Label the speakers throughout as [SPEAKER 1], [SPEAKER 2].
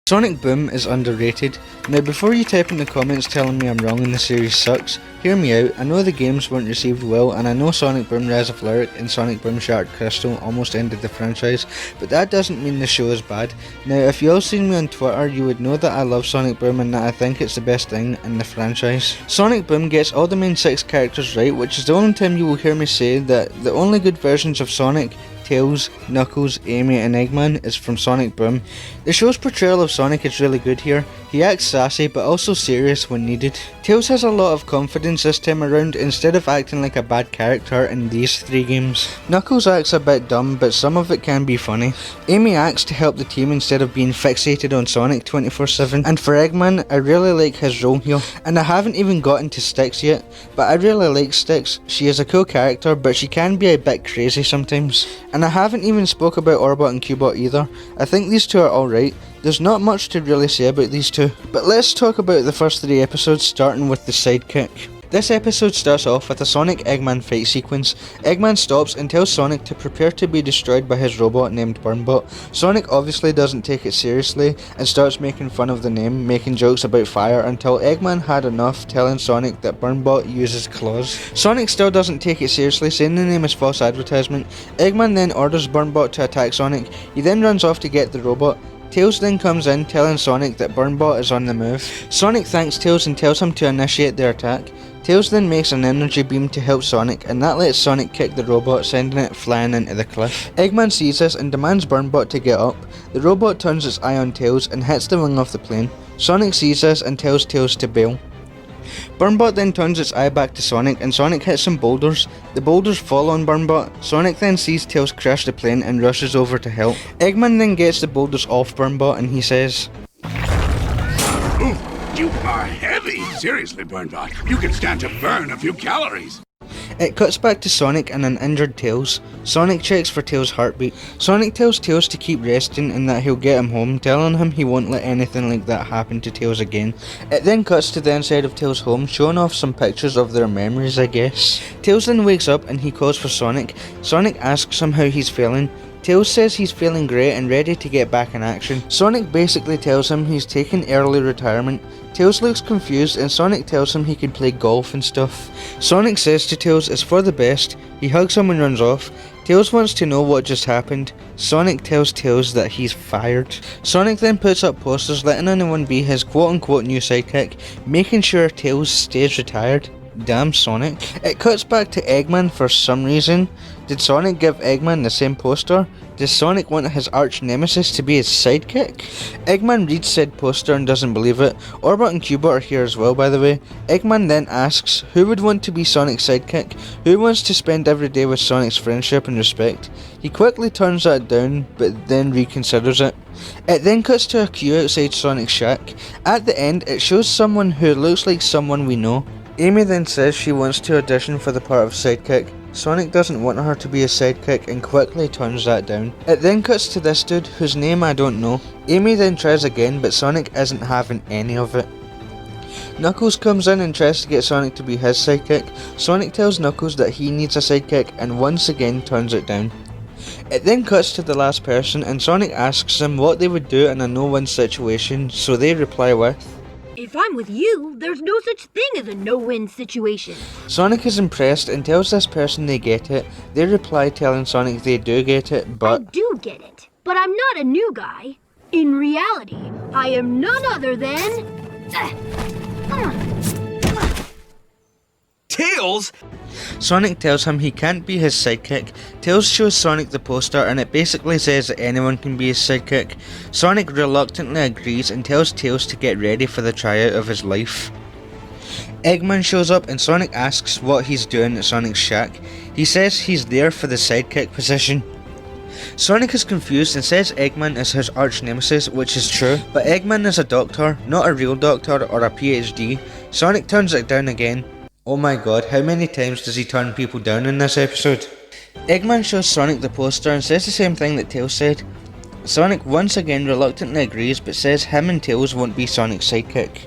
[SPEAKER 1] Sonic Boom is underrated. Now before you type in the comments telling me I'm wrong and the series sucks, hear me out. I know the games weren't received well, and I know Sonic Boom Rise of Lyric and Sonic Boom Shattered Crystal almost ended the franchise, but that doesn't mean the show is bad. Now if you all seen me on Twitter, you would know that I love Sonic Boom and that I think it's the best thing in the franchise. Sonic Boom gets all the main 6 characters right, which is the only time you will hear me say that the only good versions of Sonic, Tails, Knuckles, Amy and Eggman is from Sonic Boom. The show's portrayal of Sonic is really good here. He acts sassy but also serious when needed. Tails has a lot of confidence this time around instead of acting like a bad character in these 3 games. Knuckles acts a bit dumb but some of it can be funny. Amy acts to help the team instead of being fixated on Sonic 24/7. And for Eggman, I really like his role here. And I haven't even gotten to Styx yet, but I really like Styx. She is a cool character but she can be a bit crazy sometimes. And I haven't even spoke about Orbot and Cubot either. I think these 2 are alright. There's not much to really say about these 2. But let's talk about the first 3 episodes, starting with the sidekick. This episode starts off with a Sonic Eggman fight sequence. Eggman stops and tells Sonic to prepare to be destroyed by his robot named Burnbot. Sonic obviously doesn't take it seriously and starts making fun of the name, making jokes about fire until Eggman had enough, telling Sonic that Burnbot uses claws. Sonic still doesn't take it seriously, saying the name is false advertisement. Eggman then orders Burnbot to attack Sonic. He then runs off to get the robot. Tails then comes in, telling Sonic that Burnbot is on the move. Sonic thanks Tails and tells him to initiate their attack. Tails then makes an energy beam to help Sonic, and that lets Sonic kick the robot, sending it flying into the cliff. Eggman sees this and demands Burnbot to get up. The robot turns its eye on Tails and hits the wing of the plane. Sonic sees this and tells Tails to bail. Burnbot then turns its eye back to Sonic and Sonic hits some boulders. The boulders fall on Burnbot. Sonic then sees Tails crash the plane and rushes over to help. Eggman then gets the boulders off Burnbot and he says,
[SPEAKER 2] "Ooh, you are heavy! Seriously, Burnbot, you can stand to burn a few calories."
[SPEAKER 1] It cuts back to Sonic and an injured Tails. Sonic checks for Tails' heartbeat. Sonic tells Tails to keep resting and that he'll get him home, telling him he won't let anything like that happen to Tails again. It then cuts to the inside of Tails' home, showing off some pictures of their memories, I guess. Tails then wakes up and he calls for Sonic. Sonic asks him how he's feeling. Tails says he's feeling great and ready to get back in action. Sonic basically tells him he's taking early retirement. Tails looks confused and Sonic tells him he can play golf and stuff. Sonic says to Tails it's for the best. He hugs him and runs off. Tails wants to know what just happened. Sonic tells Tails that he's fired. Sonic then puts up posters letting anyone be his quote-unquote new sidekick, making sure Tails stays retired. Damn Sonic. It cuts back to Eggman for some reason. Did Sonic give Eggman the same poster? Does Sonic want his arch nemesis to be his sidekick? Eggman reads said poster and doesn't believe it. Orbot and Cubot are here as well, by the way. Eggman then asks, who would want to be Sonic's sidekick? Who wants to spend every day with Sonic's friendship and respect? He quickly turns that down, but then reconsiders it. It then cuts to a queue outside Sonic's shack. At the end, it shows someone who looks like someone we know. Amy then says she wants to audition for the part of sidekick. Sonic doesn't want her to be a sidekick and quickly turns that down. It then cuts to this dude whose name I don't know. Amy then tries again but Sonic isn't having any of it. Knuckles comes in and tries to get Sonic to be his sidekick. Sonic tells Knuckles that he needs a sidekick and once again turns it down. It then cuts to the last person and Sonic asks them what they would do in a no-win situation, so they reply with,
[SPEAKER 3] "If I'm with you, there's no such thing as a no-win situation."
[SPEAKER 1] Sonic is impressed and tells this person they get it. They reply telling Sonic they do get it, but...
[SPEAKER 3] I do get it, but I'm not a new guy. In reality, I am none other than...
[SPEAKER 2] Tails?
[SPEAKER 1] Sonic tells him he can't be his sidekick. Tails shows Sonic the poster and it basically says that anyone can be his sidekick. Sonic reluctantly agrees and tells Tails to get ready for the tryout of his life. Eggman shows up and Sonic asks what he's doing at Sonic's shack. He says he's there for the sidekick position. Sonic is confused and says Eggman is his arch nemesis, which is true, but Eggman is a doctor, not a real doctor or a PhD. Sonic turns it down again. Oh my god, how many times does he turn people down in this episode? Eggman shows Sonic the poster and says the same thing that Tails said. Sonic once again reluctantly agrees but says him and Tails won't be Sonic's sidekick.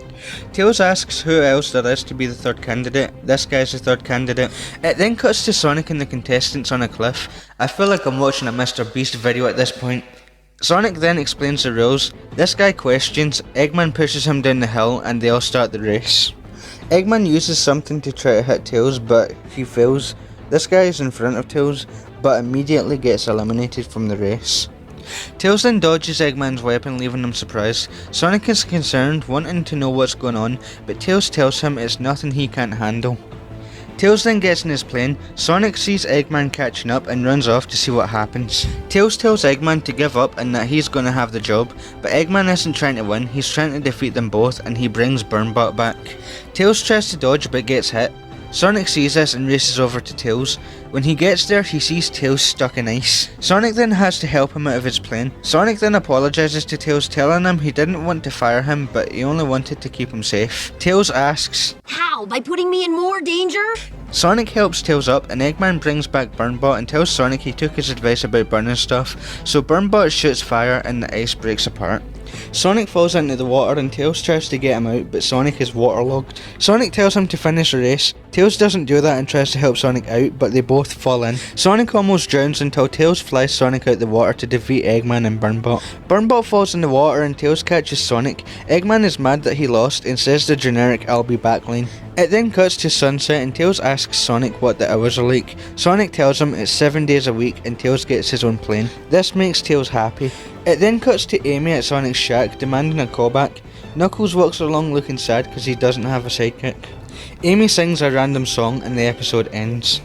[SPEAKER 1] Tails asks who else there is to be the third candidate. This guy's the third candidate. It then cuts to Sonic and the contestants on a cliff. I feel like I'm watching a Mr. Beast video at this point. Sonic then explains the rules. This guy questions, Eggman pushes him down the hill and they all start the race. Eggman uses something to try to hit Tails, but he fails. This guy is in front of Tails, but immediately gets eliminated from the race. Tails then dodges Eggman's weapon, leaving him surprised. Sonic is concerned, wanting to know what's going on, but Tails tells him it's nothing he can't handle. Tails then gets in his plane. Sonic sees Eggman catching up and runs off to see what happens. Tails tells Eggman to give up and that he's gonna have the job, but Eggman isn't trying to win, he's trying to defeat them both and he brings Burnbot back. Tails tries to dodge but gets hit. Sonic sees this and races over to Tails. When he gets there, he sees Tails stuck in ice. Sonic then has to help him out of his plane. Sonic then apologises to Tails, telling him he didn't want to fire him, but he only wanted to keep him safe. Tails asks,
[SPEAKER 3] How? By putting me in more danger?
[SPEAKER 1] Sonic helps Tails up and Eggman brings back Burnbot and tells Sonic he took his advice about burning stuff, so Burnbot shoots fire and the ice breaks apart. Sonic falls into the water and Tails tries to get him out, but Sonic is waterlogged. Sonic tells him to finish the race. Tails doesn't do that and tries to help Sonic out, but they both fall in. Sonic almost drowns until Tails flies Sonic out the water to defeat Eggman and Burnbot. Burnbot falls in the water and Tails catches Sonic. Eggman is mad that he lost and says the generic "I'll be back" line. It then cuts to sunset and Tails asks Sonic what the hours are like. Sonic tells him it's 7 days a week and Tails gets his own plane. This makes Tails happy. It then cuts to Amy at Sonic's shack demanding a callback. Knuckles walks along looking sad because he doesn't have a sidekick. Amy sings a random song and the episode ends.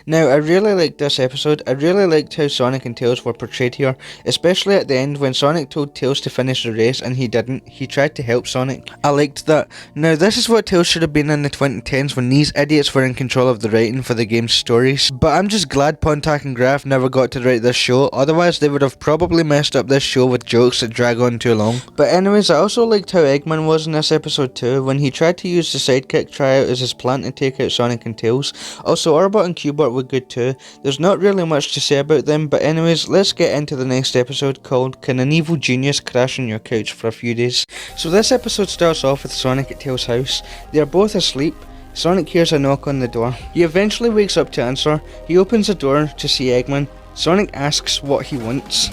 [SPEAKER 1] Now, I really liked this episode. I really liked how Sonic and Tails were portrayed here, especially at the end when Sonic told Tails to finish the race and he didn't. He tried to help Sonic. I liked that. Now, this is what Tails should have been in the 2010s when these idiots were in control of the writing for the game's stories. But I'm just glad Pontac and Graf never got to write this show, otherwise they would have probably messed up this show with jokes that drag on too long. But anyways, I also liked how Eggman was in this episode too, when he tried to use the sidekick tryout as his plan to take out Sonic and Tails. Also, Orbot and Cubot were good too. There's not really much to say about them, but anyways, let's get into the next episode called Can an Evil Genius Crash on Your Couch for a Few Days? So this episode starts off with Sonic at Tails' house. They are both asleep. Sonic hears a knock on the door. He eventually wakes up to answer. He opens the door to see Eggman. Sonic asks what he wants.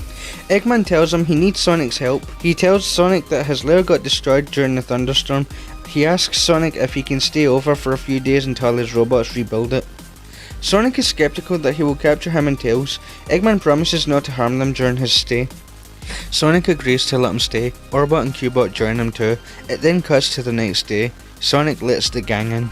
[SPEAKER 1] Eggman tells him he needs Sonic's help. He tells Sonic that his lair got destroyed during the thunderstorm. He asks Sonic if he can stay over for a few days until his robots rebuild it. Sonic is skeptical that he will capture him and Tails. Eggman promises not to harm them during his stay. Sonic agrees to let him stay. Orbot and Cubot join him too. It then cuts to the next day. Sonic lets the gang in.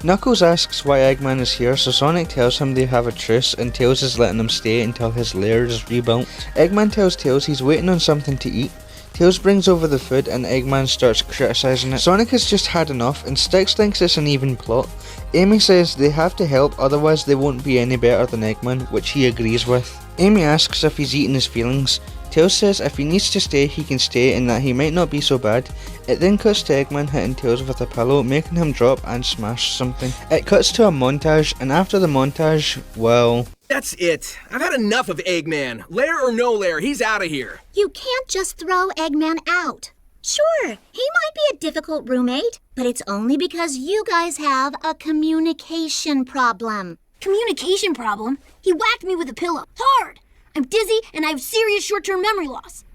[SPEAKER 1] Knuckles asks why Eggman is here, so Sonic tells him they have a truce and Tails is letting him stay until his lair is rebuilt. Eggman tells Tails he's waiting on something to eat. Tails brings over the food and Eggman starts criticising it. Sonic has just had enough and Styx thinks it's an even plot. Amy says they have to help, otherwise they won't be any better than Eggman, which he agrees with. Amy asks if he's eaten his feelings. Tails says if he needs to stay, he can stay and that he might not be so bad. It then cuts to Eggman hitting Tails with a pillow, making him drop and smash something. It cuts to a montage, and after the montage, well...
[SPEAKER 4] That's it. I've had enough of Eggman. Lair or no lair, he's out of here.
[SPEAKER 5] You can't just throw Eggman out. Sure, he might be a difficult roommate, but it's only because you guys have a communication problem.
[SPEAKER 3] Communication problem? He whacked me with a pillow. Hard! I'm dizzy and I have serious short-term memory loss.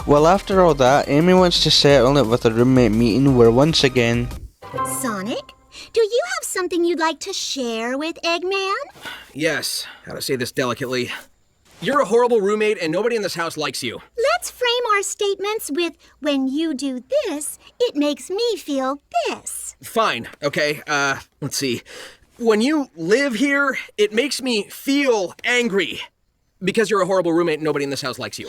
[SPEAKER 3] Well,
[SPEAKER 1] after all that, Amy wants to settle it with a roommate meeting where once again...
[SPEAKER 5] Sonic, do you have something you'd like to share with Eggman?
[SPEAKER 4] Yes, how to say this delicately. You're a horrible roommate and nobody in this house likes you.
[SPEAKER 5] Let's frame our statements with, when you do this, it makes me feel this.
[SPEAKER 4] Fine, okay, let's see. When you live here, it makes me feel angry. Because you're a horrible roommate and nobody in this house likes you.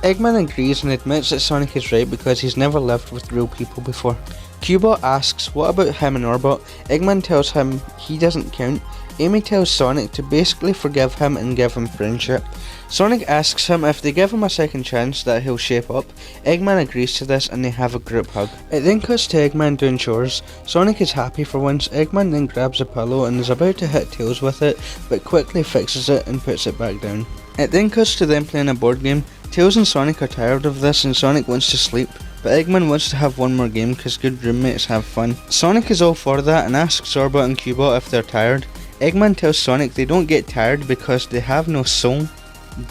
[SPEAKER 1] Eggman agrees and admits that Sonic is right because he's never lived with real people before. Cubot asks what about him and Orbot. Eggman tells him he doesn't count. Amy tells Sonic to basically forgive him and give him friendship. Sonic asks him if they give him a second chance that he'll shape up. Eggman agrees to this and they have a group hug. It then cuts to Eggman doing chores. Sonic is happy for once. Eggman then grabs a pillow and is about to hit Tails with it, but quickly fixes it and puts it back down. It then cuts to them playing a board game. Tails and Sonic are tired of this and Sonic wants to sleep, but Eggman wants to have one more game because good roommates have fun. Sonic is all for that and asks Orbot and Cubot if they're tired. Eggman tells Sonic they don't get tired because they have no soul.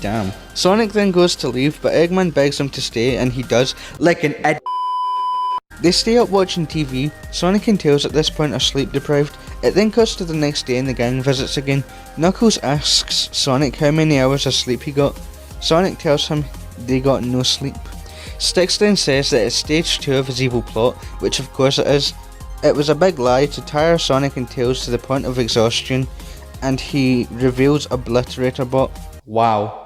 [SPEAKER 1] Damn. Sonic then goes to leave, but Eggman begs him to stay, and he does, like an idiot. They stay up watching TV. Sonic and Tails at this point are sleep deprived. It then cuts to the next day and the gang visits again. Knuckles asks Sonic how many hours of sleep he got. Sonic tells him they got no sleep. Styx then says that it's stage 2 of his evil plot, which of course it is. It was a big lie to tire Sonic and Tails to the point of exhaustion, and he reveals Obliterator Bot. Wow.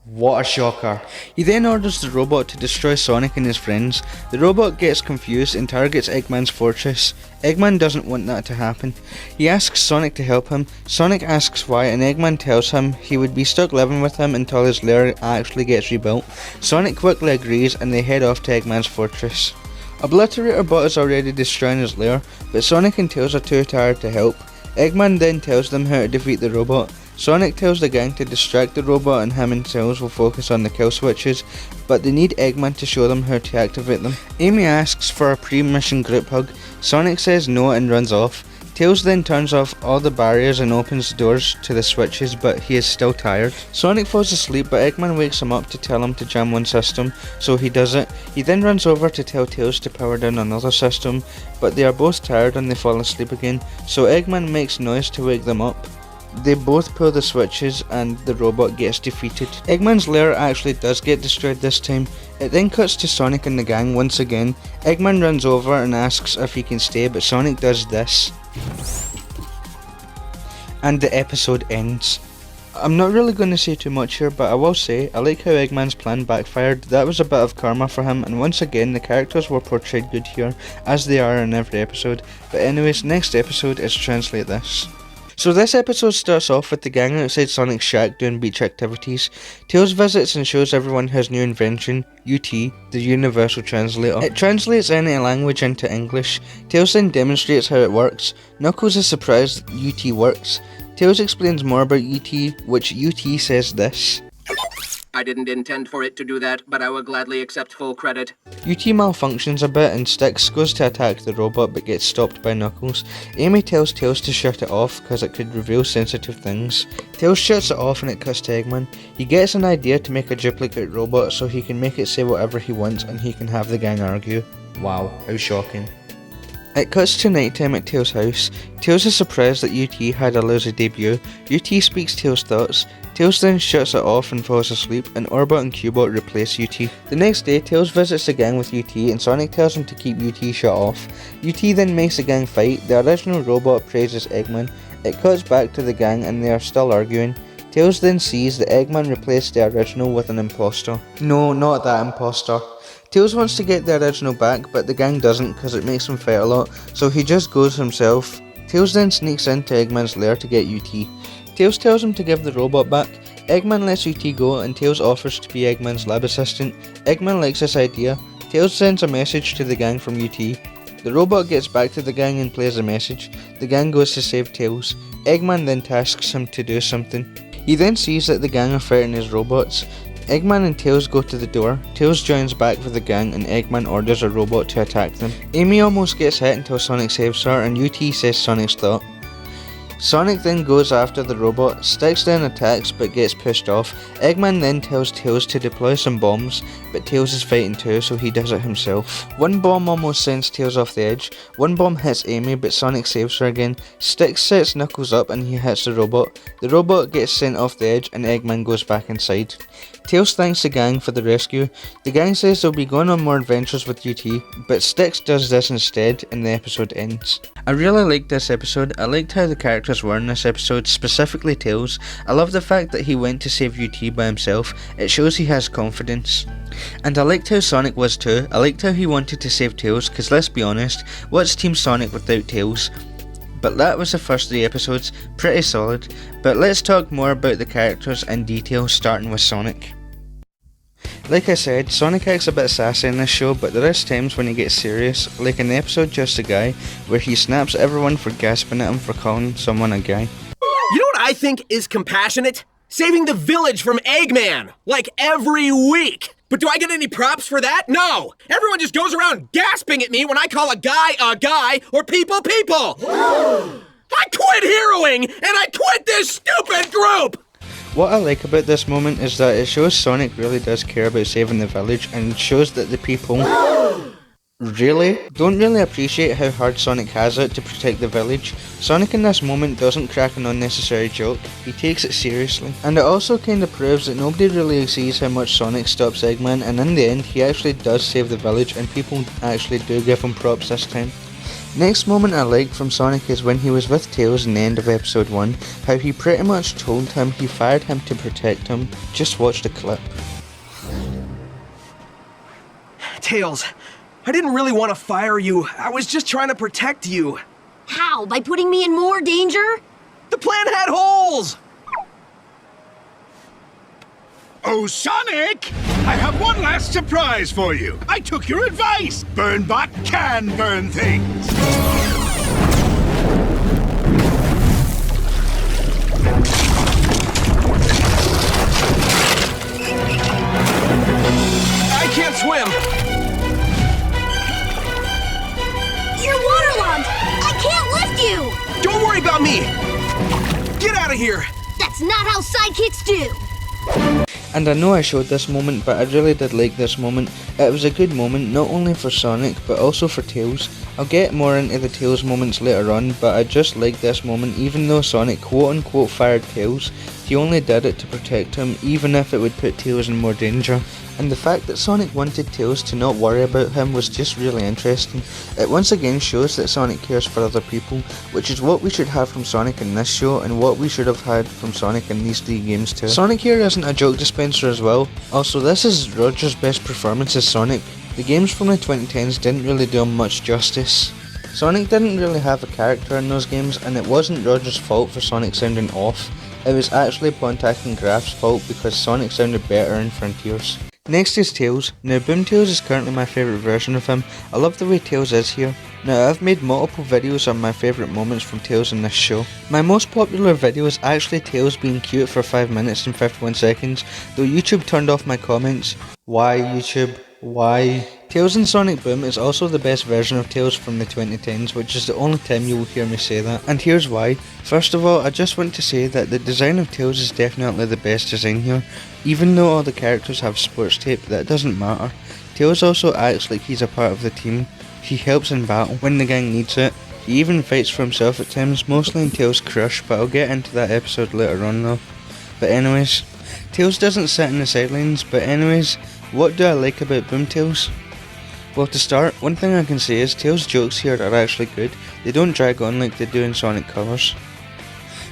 [SPEAKER 1] What a shocker. He then orders the robot to destroy Sonic and his friends. The robot gets confused and targets Eggman's fortress. Eggman doesn't want that to happen. He asks Sonic to help him. Sonic asks why, and Eggman tells him he would be stuck living with him until his lair actually gets rebuilt. Sonic quickly agrees and they head off to Eggman's fortress. Obliterator Bot is already destroying his lair, but Sonic and Tails are too tired to help. Eggman then tells them how to defeat the robot. Sonic tells the gang to distract the robot and him and Tails will focus on the kill switches, but they need Eggman to show them how to activate them. Amy asks for a pre-mission group hug. Sonic says no and runs off. Tails then turns off all the barriers and opens the doors to the switches, but he is still tired. Sonic falls asleep, but Eggman wakes him up to tell him to jam one system, so he does it. He then runs over to tell Tails to power down another system, but they are both tired and they fall asleep again, so Eggman makes noise to wake them up. They both pull the switches and the robot gets defeated. Eggman's lair actually does get destroyed this time. It then cuts to Sonic and the gang once again. Eggman runs over and asks if he can stay, but Sonic does this. And the episode ends. I'm not really going to say too much here, but I will say I like how Eggman's plan backfired. That was a bit of karma for him, and once again the characters were portrayed good here, as they are in every episode. But anyways, next episode is Translate This. So this episode starts off with the gang outside Sonic's shack doing beach activities. Tails visits and shows everyone his new invention, UT, the Universal Translator. It translates any language into English. Tails then demonstrates how it works. Knuckles is surprised UT works. Tails explains more about UT, which UT says this.
[SPEAKER 4] I didn't intend for it to do that, but I will gladly accept full credit.
[SPEAKER 1] UT malfunctions a bit and Styx goes to attack the robot but gets stopped by Knuckles. Amy tells Tails to shut it off because it could reveal sensitive things. Tails shuts it off and it cuts to Eggman. He gets an idea to make a duplicate robot so he can make it say whatever he wants and he can have the gang argue. Wow, how shocking. It cuts to nighttime at Tails' house. Tails is surprised that UT had a lousy debut. UT speaks Tails' thoughts. Tails then shuts it off and falls asleep, and Orbot and Cubot replace UT. The next day, Tails visits the gang with UT, and Sonic tells him to keep UT shut off. UT then makes the gang fight. The original robot praises Eggman. It cuts back to the gang and they are still arguing. Tails then sees that Eggman replaced the original with an imposter. No, not that imposter. Tails wants to get the original back, but the gang doesn't because it makes him fight a lot, so he just goes himself. Tails then sneaks into Eggman's lair to get UT. Tails tells him to give the robot back. Eggman lets UT go and Tails offers to be Eggman's lab assistant. Eggman likes this idea. Tails sends a message to the gang from UT. The robot gets back to the gang and plays a message. The gang goes to save Tails. Eggman then tasks him to do something. He then sees that the gang are fighting his robots. Eggman and Tails go to the door. Tails joins back with the gang and Eggman orders a robot to attack them. Amy almost gets hit until Sonic saves her and UT says Sonic's thought. Sonic then goes after the robot. Styx then attacks but gets pushed off. Eggman then tells Tails to deploy some bombs, but Tails is fighting too, so he does it himself. One bomb almost sends Tails off the edge. One bomb hits Amy, but Sonic saves her again. Styx sets Knuckles up and he hits the robot. The robot gets sent off the edge and Eggman goes back inside. Tails thanks the gang for the rescue. The gang says they'll be going on more adventures with UT, but Styx does this instead and the episode ends. I really liked this episode. I liked how the characters were in this episode, specifically Tails. I love the fact that he went to save UT by himself. It shows he has confidence. And I liked how Sonic was too. I liked how he wanted to save Tails, because let's be honest, what's Team Sonic without Tails? But that was the first 3 episodes, pretty solid. But let's talk more about the characters in detail, starting with Sonic. Like I said, Sonic acts a bit sassy in this show, but there is times when he gets serious, like in the episode Just a Guy, where he snaps at everyone for gasping at him for calling someone a guy.
[SPEAKER 4] You know what I think is compassionate? Saving the village from Eggman, like every week. But do I get any props for that? No! Everyone just goes around gasping at me when I call a guy or people. I quit heroing, and I quit this stupid group!
[SPEAKER 1] What I like about this moment is that it shows Sonic really does care about saving the village, and shows that the people don't really appreciate how hard Sonic has it to protect the village. Sonic in this moment doesn't crack an unnecessary joke, he takes it seriously. And it also kinda proves that nobody really sees how much Sonic stops Eggman, and in the end he actually does save the village, and people actually do give him props this time. Next moment I liked from Sonic is when he was with Tails in the end of episode 1, how he pretty much told him he fired him to protect him. Just watch the clip.
[SPEAKER 4] Tails, I didn't really want to fire you. I was just trying to protect you.
[SPEAKER 3] How? By putting me in more danger?
[SPEAKER 4] The plan had holes!
[SPEAKER 2] Oh, Sonic! I have one last surprise for you. I took your advice. Burnbot can burn things.
[SPEAKER 4] I can't swim!
[SPEAKER 3] You're waterlogged! I can't lift you!
[SPEAKER 4] Don't worry about me! Get out of here!
[SPEAKER 3] That's not how sidekicks do!
[SPEAKER 1] And I know I showed this moment, but I really did like this moment. It was a good moment, not only for Sonic, but also for Tails. I'll get more into the Tails moments later on, but I just like this moment. Even though Sonic quote unquote fired Tails, he only did it to protect him, even if it would put Tails in more danger. And the fact that Sonic wanted Tails to not worry about him was just really interesting. It once again shows that Sonic cares for other people, which is what we should have from Sonic in this show, and what we should have had from Sonic in these 3 games too. Sonic here isn't a joke dispenser as well. Also, this is Roger's best performance as Sonic. The games from the 2010s didn't really do him much justice. Sonic didn't really have a character in those games, and it wasn't Roger's fault for Sonic sounding off. It was actually Pontac and Graph's fault because Sonic sounded better in Frontiers. Next is Tails. Now Boomtails is currently my favourite version of him. I love the way Tails is here. Now I've made multiple videos on my favourite moments from Tails in this show. My most popular video is actually Tails being cute for 5 minutes and 51 seconds, though YouTube turned off my comments. Why YouTube? Why? Tails in Sonic Boom is also the best version of Tails from the 2010s, which is the only time you will hear me say that. And here's why. First of all, I just want to say that the design of Tails is definitely the best design here. Even though all the characters have sports tape, that doesn't matter. Tails also acts like he's a part of the team. He helps in battle when the gang needs it. He even fights for himself at times, mostly in Tails' Crush, but I'll get into that episode later on though. But anyways, Tails doesn't sit in the sidelines, but anyways, what do I like about Boomtails? Well, to start, one thing I can say is Tails' jokes here are actually good. They don't drag on like they do in Sonic Colors.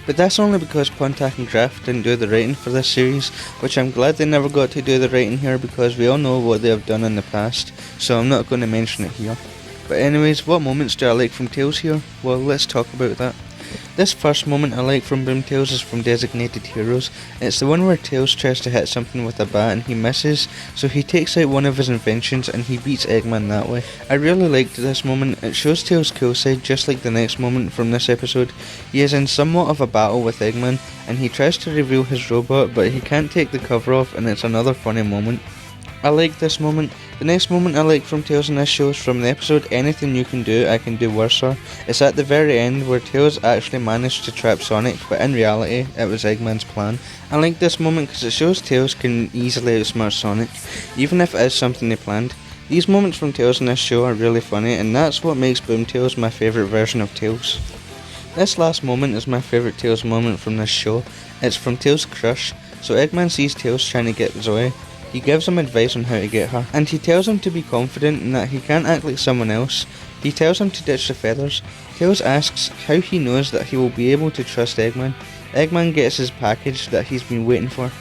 [SPEAKER 1] But that's only because Pontac and Graph didn't do the writing for this series, which I'm glad they never got to do the writing here because we all know what they have done in the past, so I'm not going to mention it here. But anyways, what moments do I like from Tails here? Well, let's talk about that. This first moment I like from Boomtails is from Designated Heroes. It's the one where Tails tries to hit something with a bat and he misses, so he takes out one of his inventions and he beats Eggman that way. I really liked this moment. It shows Tails' cool side just like the next moment from this episode. He is in somewhat of a battle with Eggman and he tries to reveal his robot, but he can't take the cover off, and it's another funny moment. I like this moment. The next moment I like from Tails in this show is from the episode Anything You Can Do, I Can Do Worser. It's at the very end where Tails actually managed to trap Sonic, but in reality it was Eggman's plan. I like this moment because it shows Tails can easily outsmart Sonic, even if it is something they planned. These moments from Tails in this show are really funny, and that's what makes Boomtails my favourite version of Tails. This last moment is my favourite Tails moment from this show. It's from Tails' Crush. So Eggman sees Tails trying to get Zoe. He gives him advice on how to get her, and he tells him to be confident and that he can't act like someone else. He tells him to ditch the feathers. Tails asks how he knows that he will be able to trust Eggman. Eggman gets his package that he's been waiting for.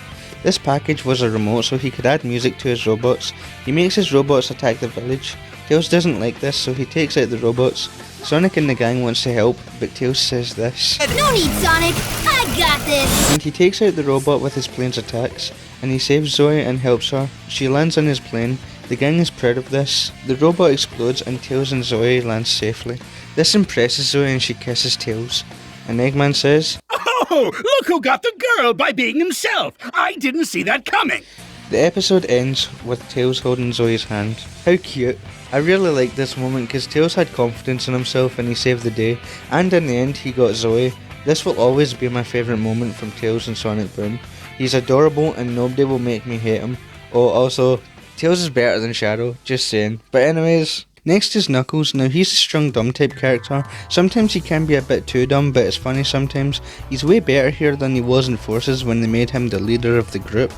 [SPEAKER 1] This package was a remote so he could add music to his robots. He makes his robots attack the village. Tails doesn't like this, so he takes out the robots. Sonic and the gang wants to help, but Tails says this.
[SPEAKER 3] No need, Sonic! I got this!
[SPEAKER 1] And he takes out the robot with his plane's attacks, and he saves Zoe and helps her. She lands on his plane. The gang is proud of this. The robot explodes and Tails and Zoe land safely. This impresses Zoe and she kisses Tails. And Eggman says,
[SPEAKER 2] Oh, look who got the girl by being himself. I didn't see that coming.
[SPEAKER 1] The episode ends with Tails holding Zoe's hand. How cute. I really liked this moment because Tails had confidence in himself and he saved the day, and in the end he got Zoe. This will always be my favourite moment from Tails and Sonic Boom. He's adorable and nobody will make me hate him. Oh, also, Tails is better than Shadow, just saying. But anyways, next is Knuckles. Now he's a strong dumb type character. Sometimes he can be a bit too dumb, but it's funny sometimes. He's way better here than he was in Forces when they made him the leader of the group.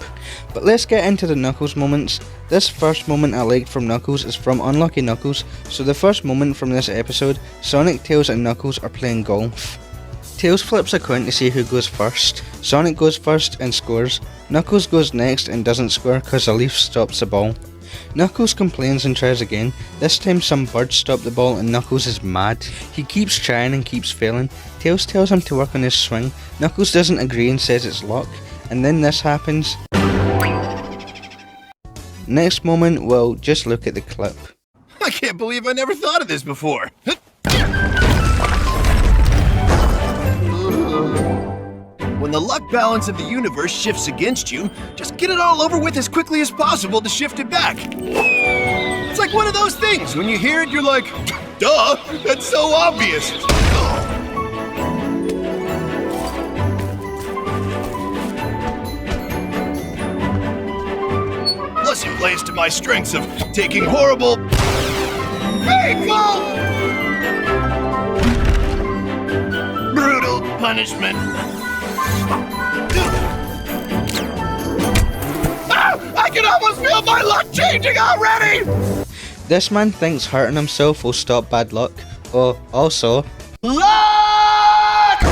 [SPEAKER 1] But let's get into the Knuckles moments. This first moment I liked from Knuckles is from Unlucky Knuckles. So the first moment from this episode, Sonic, Tails and Knuckles are playing golf. Tails flips a coin to see who goes first. Sonic goes first and scores. Knuckles goes next and doesn't score because a leaf stops the ball. Knuckles complains and tries again. This time some birds stop the ball and Knuckles is mad. He keeps trying and keeps failing. Tails tells him to work on his swing. Knuckles doesn't agree and says it's luck. And then this happens. Next moment, well, just look at the clip.
[SPEAKER 6] I can't believe I never thought of this before. When the luck balance of the universe shifts against you, just get it all over with as quickly as possible to shift it back. It's like one of those things, when you hear it, you're like, duh, that's so obvious. Plus it plays to my strengths of taking horrible, painful, brutal punishment. I can almost feel my luck changing already!
[SPEAKER 1] This man thinks hurting himself will stop bad luck. Oh, also,
[SPEAKER 6] Luck!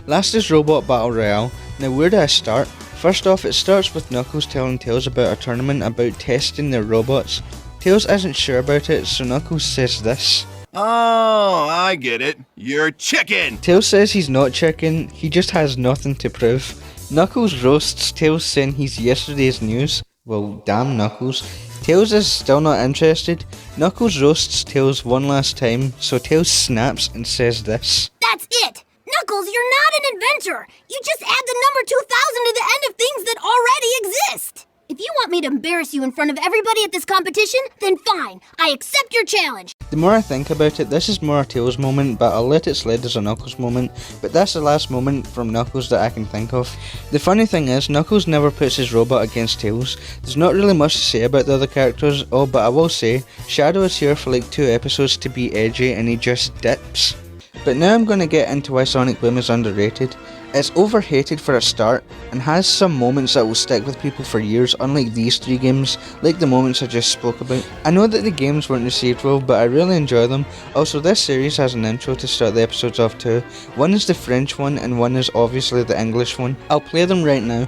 [SPEAKER 1] last is Robot Battle Royale. Now where do I start? First off, it starts with Knuckles telling Tails about a tournament about testing their robots. Tails isn't sure about it, so Knuckles says this.
[SPEAKER 6] Oh, I get it. You're chicken!
[SPEAKER 1] Tails says he's not chicken, he just has nothing to prove. Knuckles roasts Tails saying he's yesterday's news. Well, damn Knuckles. Tails is still not interested. Knuckles roasts Tails one last time, so Tails snaps and says this.
[SPEAKER 3] That's it! Knuckles, you're not an inventor! You just add the number 2000 to the end of things that already exist! If you want me to embarrass you in front of everybody at this competition, then fine. I accept your challenge.
[SPEAKER 1] The more I think about it, this is more a Tails moment, but I'll let it slide as a Knuckles moment. But that's the last moment from Knuckles that I can think of. The funny thing is, Knuckles never puts his robot against Tails. There's not really much to say about the other characters. Oh, but I will say, Shadow is here for like 2 episodes to be edgy and he just dips. But now I'm going to get into why Sonic Boom is underrated. It's overhated for a start, and has some moments that will stick with people for years, unlike these 3 games, like the moments I just spoke about. I know that the games weren't received well, but I really enjoy them. Also, this series has an intro to start the episodes off too. One is the French one, and one is obviously the English one. I'll play them right now.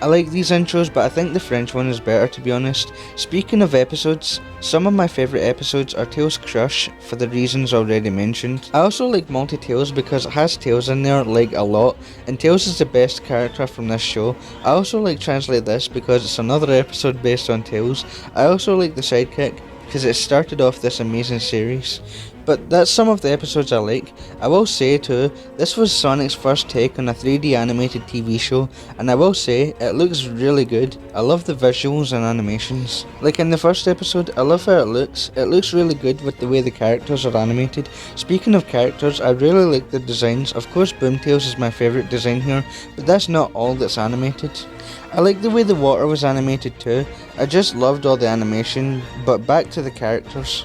[SPEAKER 1] I like these intros, but I think the French one is better, to be honest. Speaking of episodes, some of my favourite episodes are Tails' Crush, for the reasons already mentioned. I also like Multi-Tails because it has Tails in there, like, a lot, and Tails is the best character from this show. I also like Translate This because it's another episode based on Tails. I also like The Sidekick because it started off this amazing series. But that's some of the episodes I like. I will say too, this was Sonic's first take on a 3D animated TV show, and I will say, it looks really good. I love the visuals and animations. Like in the first episode, I love how it looks really good with the way the characters are animated. Speaking of characters, I really like the designs. Of course Boomtails is my favourite design here, but that's not all that's animated. I like the way the water was animated too. I just loved all the animation, but back to the characters.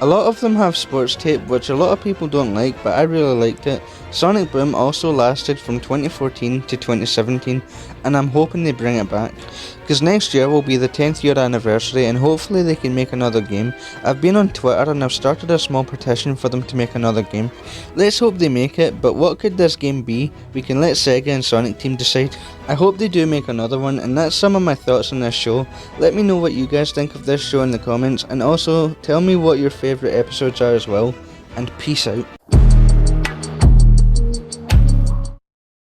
[SPEAKER 1] A lot of them have sports tape, which a lot of people don't like, but I really liked it. Sonic Boom also lasted from 2014 to 2017, and I'm hoping they bring it back. Because next year will be the 10th year anniversary, and hopefully they can make another game. I've been on Twitter and I've started a small petition for them to make another game. Let's hope they make it, but what could this game be? We can let Sega and Sonic Team decide. I hope they do make another one, and that's some of my thoughts on this show. Let me know what you guys think of this show in the comments, and also tell me what your favourite episodes are as well, and peace out.